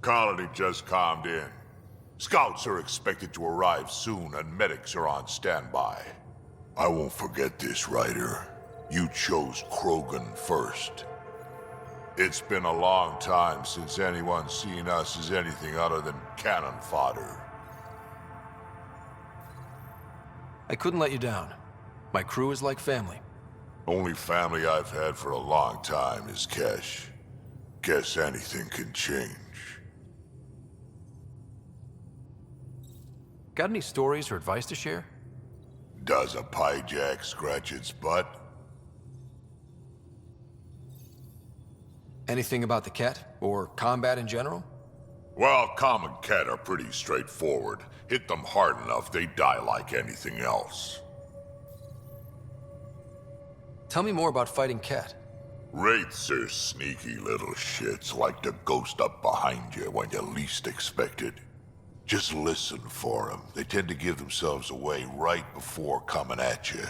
Colony just calmed in. Scouts are expected to arrive soon and medics are on standby. I won't forget this, Ryder. You chose Krogan first. It's been a long time since anyone's seen us as anything other than cannon fodder. I couldn't let you down. My crew is like family. Only family I've had for a long time is Kesh. Guess anything can change. Got any stories or advice to share? Does a pyjak scratch its butt? Anything about the Ket, or combat in general? Well, common Ket are pretty straightforward. Hit them hard enough, they die like anything else. Tell me more about fighting Ket. Wraiths are sneaky little shits, like the ghost up behind you when you least expect it. Just listen for them. They tend to give themselves away right before coming at you.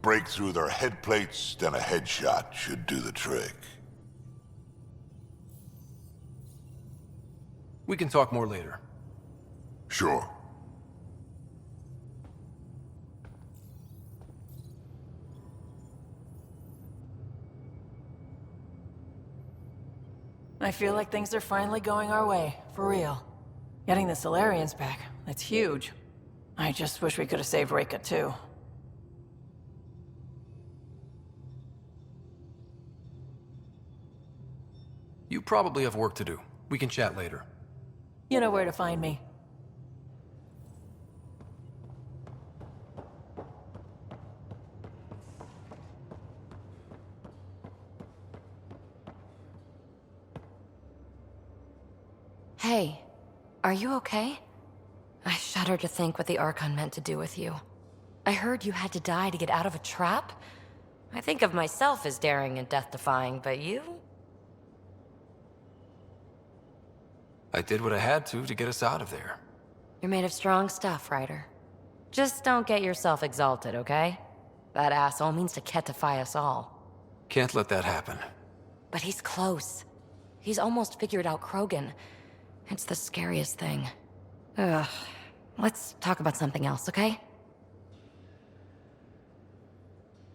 Break through their head plates, then a headshot should do the trick. We can talk more later. Sure. I feel like things are finally going our way, for real. Getting the Solarians back, that's huge. I just wish we could have saved Reka too. You probably have work to do. We can chat later. You know where to find me. Hey, are you okay? I shudder to think what the Archon meant to do with you. I heard you had to die to get out of a trap. I think of myself as daring and death-defying, but you? I did what I had to get us out of there. You're made of strong stuff, Ryder. Just don't get yourself exalted, okay? That asshole means to ketify us all. Can't let that happen. But he's close. He's almost figured out Krogan. It's the scariest thing. Ugh. Let's talk about something else, okay?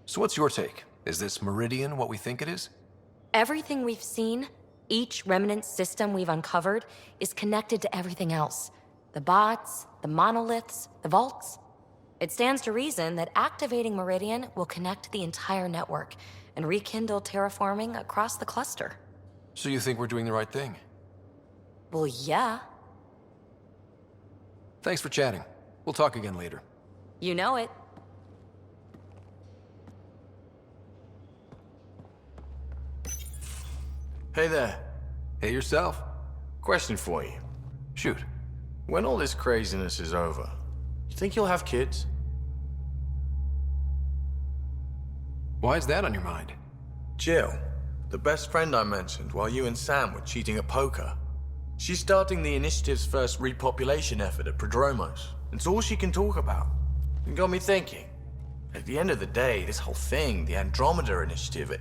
So what's your take? Is this Meridian what we think it is? Everything we've seen, each remnant system we've uncovered, is connected to everything else. The bots, the monoliths, the vaults. It stands to reason that activating Meridian will connect the entire network and rekindle terraforming across the cluster. So you think we're doing the right thing? Well, yeah. Thanks for chatting. We'll talk again later. You know it. Hey there. Hey yourself. Question for you. Shoot. When all this craziness is over, you think you'll have kids? Why is that on your mind? Jill, the best friend I mentioned while you and Sam were cheating at poker. She's starting the Initiative's first repopulation effort at Prodromos. It's all she can talk about. It got me thinking. At the end of the day, this whole thing, the Andromeda Initiative,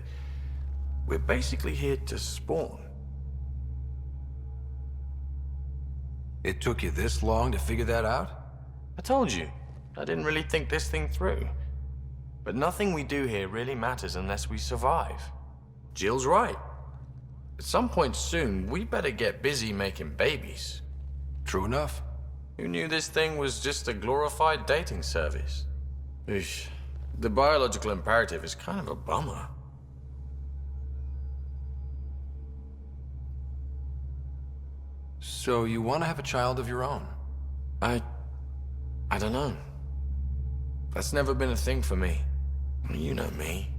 we're basically here to spawn. It took you this long to figure that out? I told you, I didn't really think this thing through. But nothing we do here really matters unless we survive. Jill's right. At some point soon, we better get busy making babies. True enough. Who knew this thing was just a glorified dating service? Eesh. The biological imperative is kind of a bummer. So you want to have a child of your own? I don't know. That's never been a thing for me. You know me.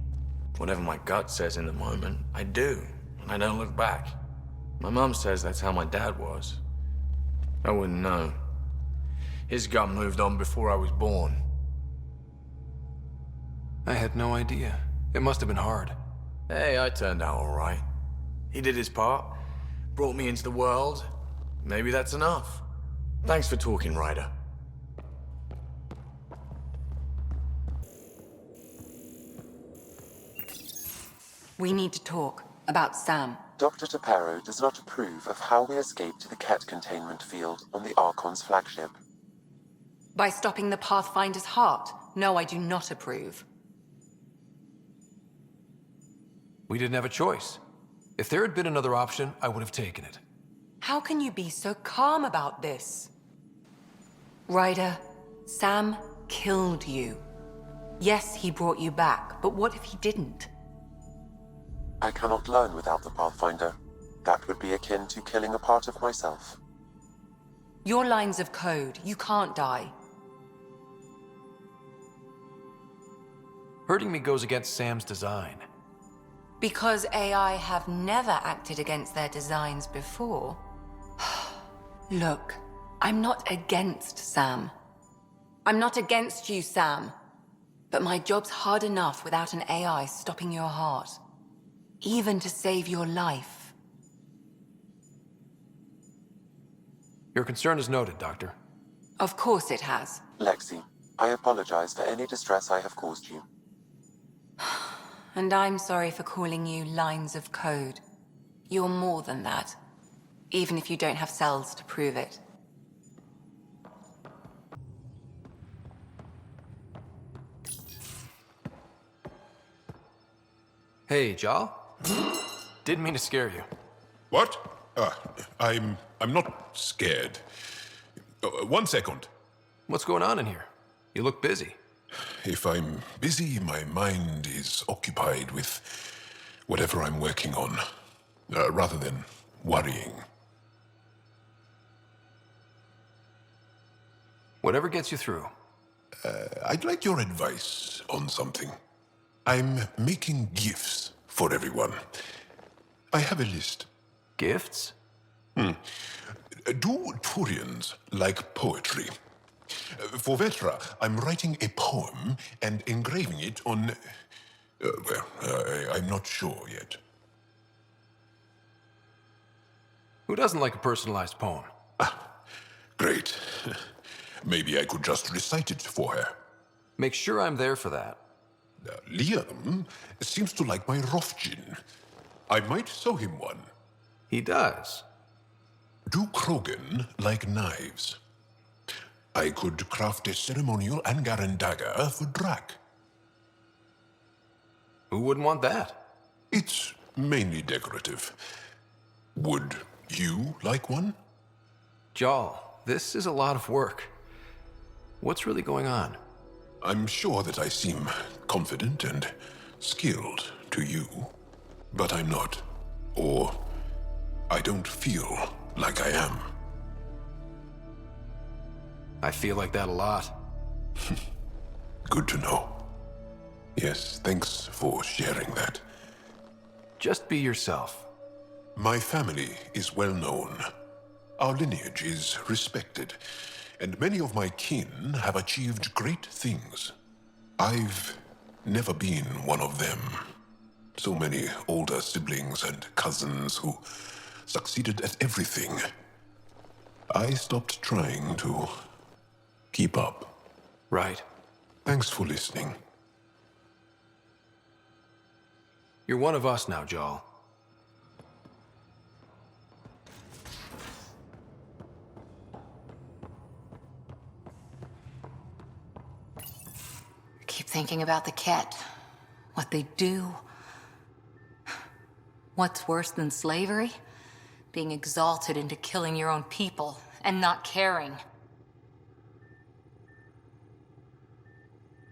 Whatever my gut says in the moment, I do. And I don't look back. My mom says that's how my dad was. I wouldn't know. His gut moved on before I was born. I had no idea. It must have been hard. Hey, I turned out all right. He did his part. Brought me into the world. Maybe that's enough. Thanks for talking, Ryder. We need to talk about Sam. Dr. Taparo does not approve of how we escaped the Ket containment field on the Archon's flagship. By stopping the Pathfinder's heart? No, I do not approve. We didn't have a choice. If there had been another option, I would have taken it. How can you be so calm about this? Ryder, Sam killed you. Yes, he brought you back, but what if he didn't? I cannot learn without the Pathfinder. That would be akin to killing a part of myself. Your lines of code, you can't die. Hurting me goes against Sam's design. Because AI have never acted against their designs before. Look, I'm not against Sam. I'm not against you, Sam. But my job's hard enough without an AI stopping your heart. Even to save your life. Your concern is noted, Doctor. Of course it has. Lexi, I apologize for any distress I have caused you. And I'm sorry for calling you lines of code. You're more than that. Even if you don't have cells to prove it. Hey, Jal. Didn't mean to scare you. What? I'm not scared. 1 second. What's going on in here? You look busy. If I'm busy, my mind is occupied with whatever I'm working on, rather than worrying. Whatever gets you through. I'd like your advice on something. I'm making gifts for everyone. I have a list. Gifts? Do Turians like poetry? For Vetra, I'm writing a poem and engraving it on... I'm not sure yet. Who doesn't like a personalized poem? Great. Maybe I could just recite it for her. Make sure I'm there for that. Liam seems to like my Rofgin. I might sew him one. He does. Do Krogan like knives? I could craft a ceremonial Angaran dagger for Drac. Who wouldn't want that? It's mainly decorative. Would you like one? Jal, this is a lot of work. What's really going on? I'm sure that I seem confident and skilled to you, but I'm not. Or I don't feel like I am. I feel like that a lot. Good to know. Yes, thanks for sharing that. Just be yourself. My family is well known. Our lineage is respected, and many of my kin have achieved great things. I've never been one of them. So many older siblings and cousins who succeeded at everything. I stopped trying to keep up. Right. Thanks for listening. You're one of us now, Jal. Keep thinking about the Ket. What they do. What's worse than slavery? Being exalted into killing your own people and not caring.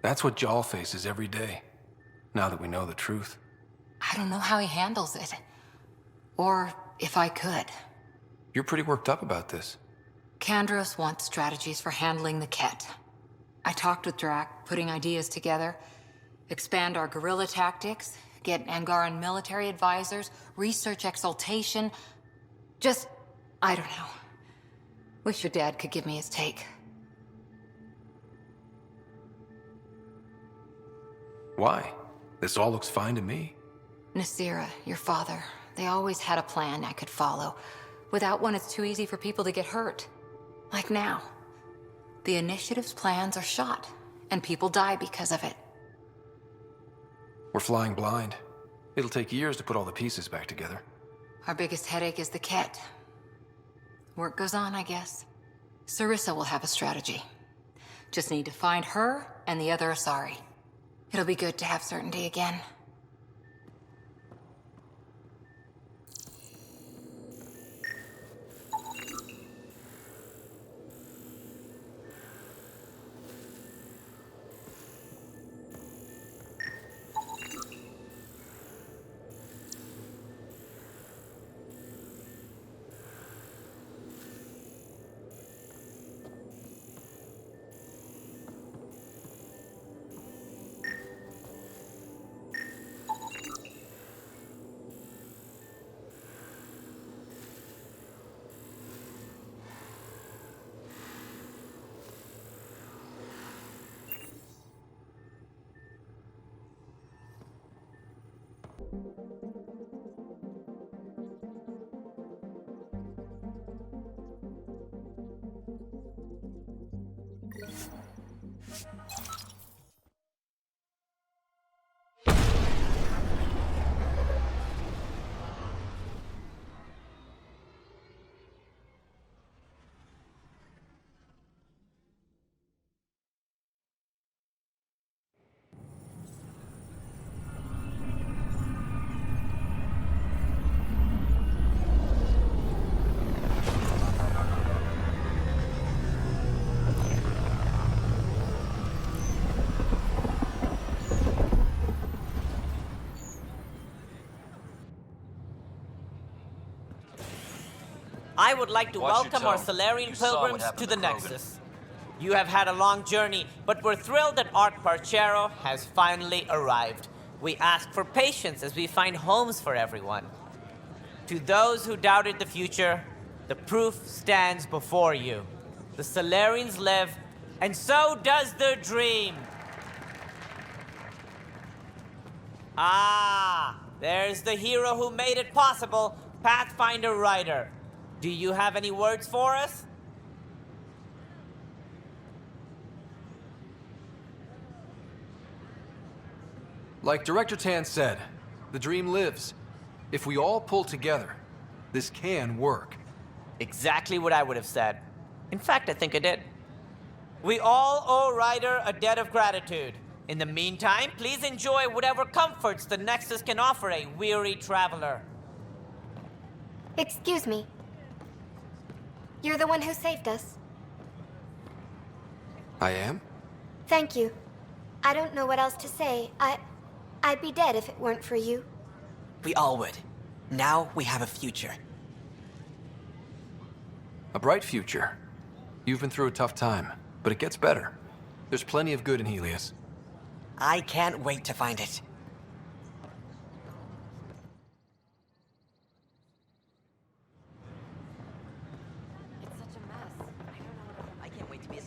That's what Jal faces every day, now that we know the truth. I don't know how he handles it. Or if I could. You're pretty worked up about this. Kandros wants strategies for handling the Ket. I talked with Drac, putting ideas together. Expand our guerrilla tactics, get Angaran military advisors, research exaltation. Just, I don't know. Wish your dad could give me his take. Why? This all looks fine to me. Nasira, your father, they always had a plan I could follow. Without one, it's too easy for people to get hurt. Like now. The Initiative's plans are shot, and people die because of it. We're flying blind. It'll take years to put all the pieces back together. Our biggest headache is the Ket. Work goes on, I guess. Sarissa will have a strategy. Just need to find her and the other Asari. It'll be good to have certainty again. I would like to Watch your welcome our tone. Solarian You saw what pilgrims happened to to the Krogan. Nexus. You have had a long journey, but we're thrilled that Ark Parchero has finally arrived. We ask for patience as we find homes for everyone. To those who doubted the future, the proof stands before you. The Solarians live, and so does their dream. Ah, there's the hero who made it possible, Pathfinder Ryder. Do you have any words for us? Like Director Tan said, the dream lives. If we all pull together, this can work. Exactly what I would have said. In fact, I think I did. We all owe Ryder a debt of gratitude. In the meantime, please enjoy whatever comforts the Nexus can offer a weary traveler. Excuse me. You're the one who saved us. I am? Thank you. I don't know what else to say. I'd be dead if it weren't for you. We all would. Now we have a future. A bright future. You've been through a tough time, but it gets better. There's plenty of good in Helios. I can't wait to find it. It's such a mess. I don't know. I can't wait to be a...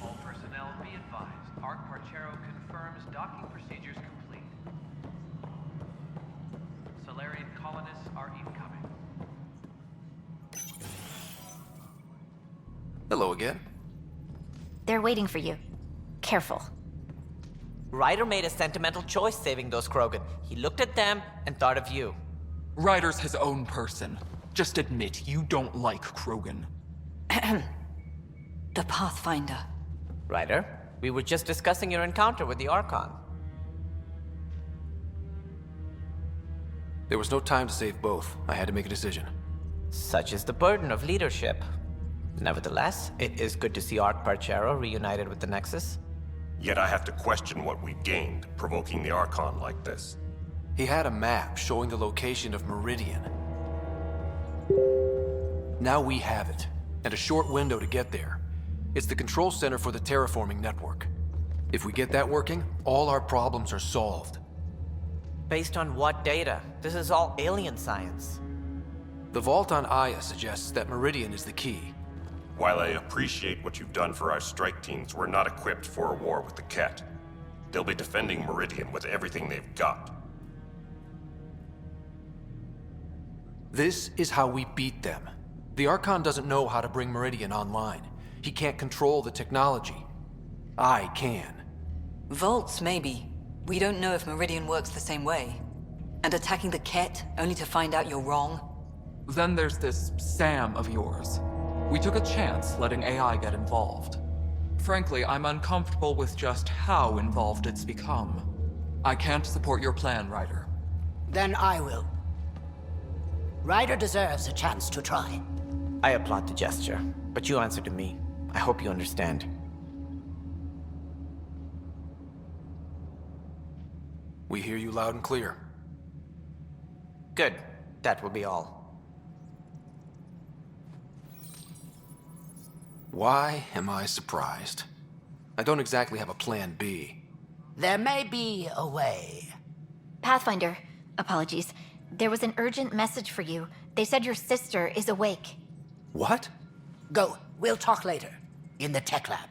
All personnel be advised. Ark Parchero confirms docking procedures complete. Solarian colonists are incoming. Hello again. They're waiting for you. Careful. Ryder made a sentimental choice saving those Krogan. He looked at them and thought of you. Ryder's his own person. Just admit you don't like Krogan. The Pathfinder. Ryder, we were just discussing your encounter with the Archon. There was no time to save both. I had to make a decision. Such is the burden of leadership. Nevertheless, it is good to see Ark Parchero reunited with the Nexus. Yet I have to question what we've gained, provoking the Archon like this. He had a map showing the location of Meridian. Now we have it, and a short window to get there. It's the control center for the terraforming network. If we get that working, all our problems are solved. Based on what data? This is all alien science. The vault on Aya suggests that Meridian is the key. While I appreciate what you've done for our strike teams, we're not equipped for a war with the Ket. They'll be defending Meridian with everything they've got. This is how we beat them. The Archon doesn't know how to bring Meridian online. He can't control the technology. I can. Vaults, maybe. We don't know if Meridian works the same way. And attacking the Ket, only to find out you're wrong? Then there's this Sam of yours. We took a chance letting AI get involved. Frankly, I'm uncomfortable with just how involved it's become. I can't support your plan, Ryder. Then I will. Ryder deserves a chance to try. I applaud the gesture, but you answer to me. I hope you understand. We hear you loud and clear. Good. That will be all. Why am I surprised? I don't exactly have a plan B. There may be a way. Pathfinder, apologies. There was an urgent message for you. They said your sister is awake. What? Go. We'll talk later. In the tech lab.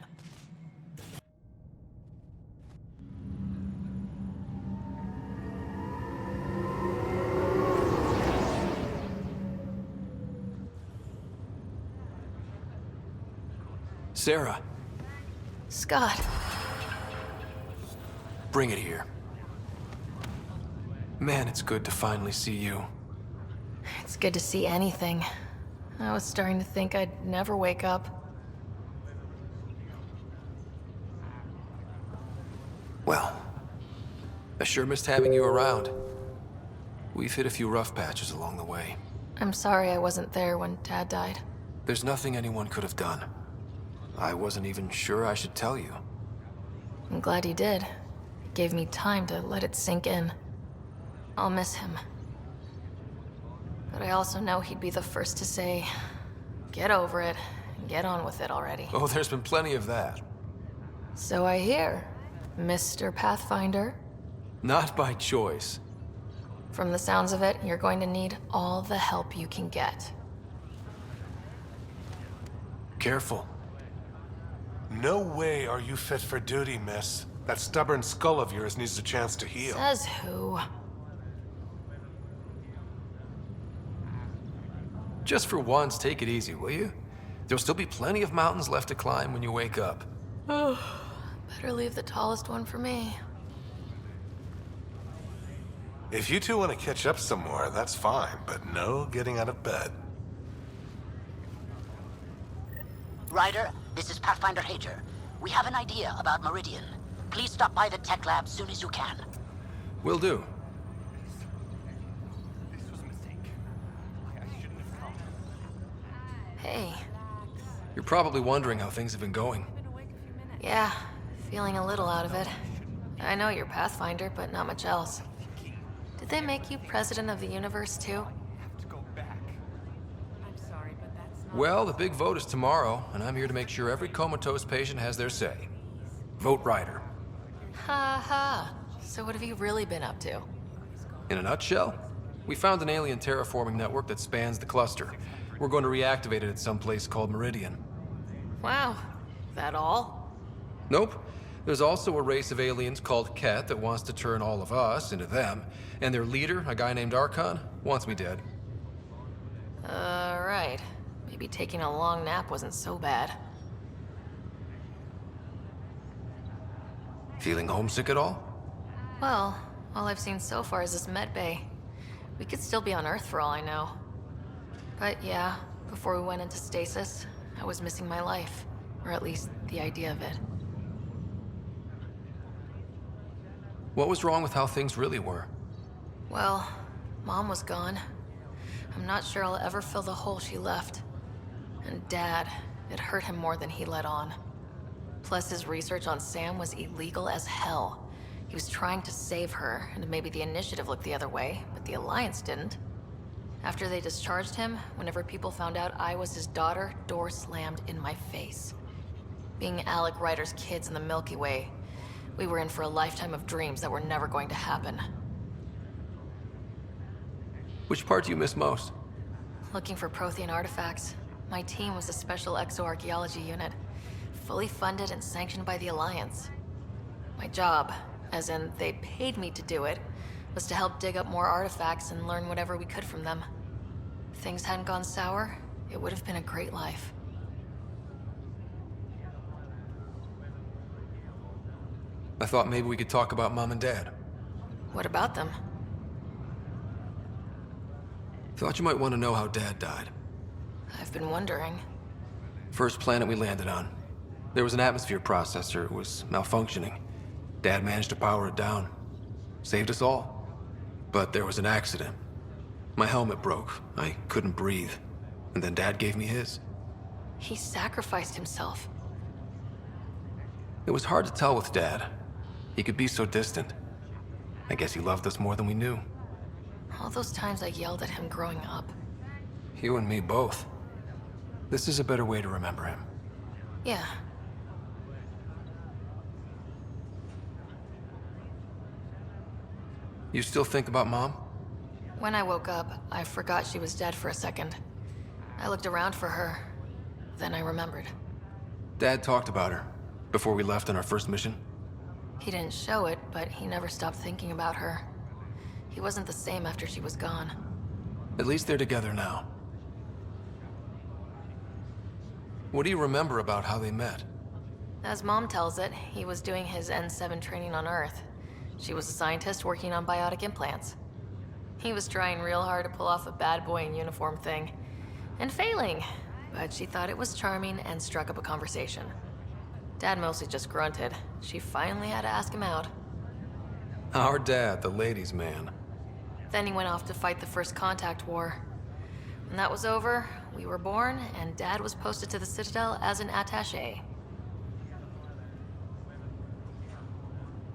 Sarah. Scott. Bring it here. Man, it's good to finally see you. It's good to see anything. I was starting to think I'd never wake up. Well, I sure missed having you around. We've hit a few rough patches along the way. I'm sorry I wasn't there when Dad died. There's nothing anyone could have done. I wasn't even sure I should tell you. I'm glad he did. It gave me time to let it sink in. I'll miss him. But I also know he'd be the first to say, get over it, and get on with it already. Oh, there's been plenty of that. So I hear, Mr. Pathfinder. Not by choice. From the sounds of it, you're going to need all the help you can get. Careful. No way are you fit for duty, miss. That stubborn skull of yours needs a chance to heal. Says who? Just for once, take it easy, will you? There'll still be plenty of mountains left to climb when you wake up. Oh, better leave the tallest one for me. If you two want to catch up some more, that's fine, but no getting out of bed. Ryder, this is Pathfinder Hager. We have an idea about Meridian. Please stop by the tech lab soon as you can. Will do. Hey. You're probably wondering how things have been going. Yeah, feeling a little out of it. I know you're Pathfinder, but not much else. Did they make you president of the universe, too? Well, the big vote is tomorrow, and I'm here to make sure every comatose patient has their say. Vote Ryder. Ha ha. So what have you really been up to? In a nutshell, we found an alien terraforming network that spans the cluster. We're going to reactivate it at some place called Meridian. Wow. That all? Nope. There's also a race of aliens called Ket that wants to turn all of us into them, and their leader, a guy named Archon, wants me dead. Right. Maybe taking a long nap wasn't so bad. Feeling homesick at all? Well, all I've seen so far is this med bay. We could still be on Earth for all I know. But yeah, before we went into stasis, I was missing my life. Or at least the idea of it. What was wrong with how things really were? Well, Mom was gone. I'm not sure I'll ever fill the hole she left. And Dad, it hurt him more than he let on. Plus, his research on Sam was illegal as hell. He was trying to save her, and maybe the Initiative looked the other way, but the Alliance didn't. After they discharged him, whenever people found out I was his daughter, door slammed in my face. Being Alec Ryder's kids in the Milky Way, we were in for a lifetime of dreams that were never going to happen. Which part do you miss most? Looking for Prothean artifacts. My team was a special exoarchaeology unit, fully funded and sanctioned by the Alliance. My job, as in they paid me to do it, was to help dig up more artifacts and learn whatever we could from them. If things hadn't gone sour, it would have been a great life. I thought maybe we could talk about Mom and Dad. What about them? Thought you might want to know how Dad died. I've been wondering. First planet we landed on. There was an atmosphere processor. It was malfunctioning. Dad managed to power it down. Saved us all. But there was an accident. My helmet broke. I couldn't breathe. And then Dad gave me his. He sacrificed himself. It was hard to tell with Dad. He could be so distant. I guess he loved us more than we knew. All those times I yelled at him growing up. You and me both. This is a better way to remember him. Yeah. You still think about Mom? When I woke up, I forgot she was dead for a second. I looked around for her. Then I remembered. Dad talked about her before we left on our first mission. He didn't show it, but he never stopped thinking about her. He wasn't the same after she was gone. At least they're together now. What do you remember about how they met? As Mom tells it, he was doing his N7 training on Earth. She was a scientist working on biotic implants. He was trying real hard to pull off a bad boy in uniform thing, and failing, but she thought it was charming and struck up a conversation. Dad mostly just grunted. She finally had to ask him out. Our dad, the ladies' man. Then he went off to fight the First Contact War. When that was over, we were born, and Dad was posted to the Citadel as an attaché.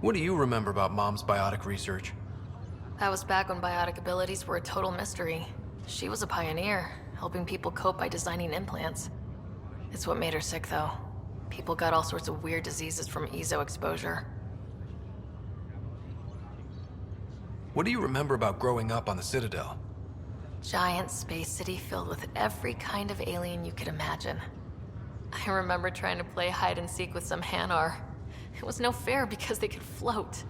What do you remember about Mom's biotic research? That was back when biotic abilities were a total mystery. She was a pioneer, helping people cope by designing implants. It's what made her sick, though. People got all sorts of weird diseases from ESO exposure. What do you remember about growing up on the Citadel? Giant space city filled with every kind of alien you could imagine. I remember trying to play hide and seek with some Hanar. It was no fair because they could float.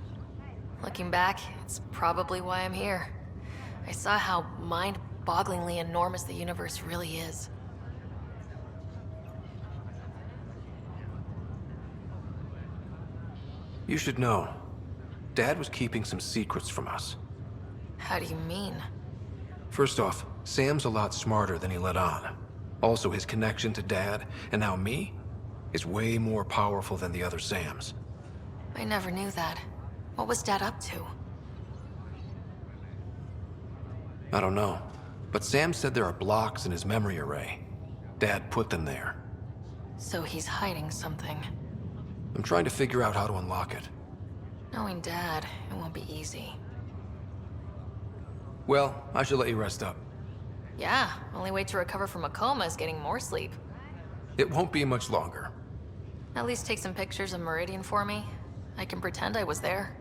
Looking back, it's probably why I'm here. I saw how mind-bogglingly enormous the universe really is. You should know. Dad was keeping some secrets from us. How do you mean? First off, Sam's a lot smarter than he let on. Also, his connection to Dad, and now me, is way more powerful than the other Sams. I never knew that. What was Dad up to? I don't know, but Sam said there are blocks in his memory array. Dad put them there. So he's hiding something. I'm trying to figure out how to unlock it. Knowing Dad, it won't be easy. Well, I should let you rest up. Yeah, only way to recover from a coma is getting more sleep. It won't be much longer. At least take some pictures of Meridian for me. I can pretend I was there.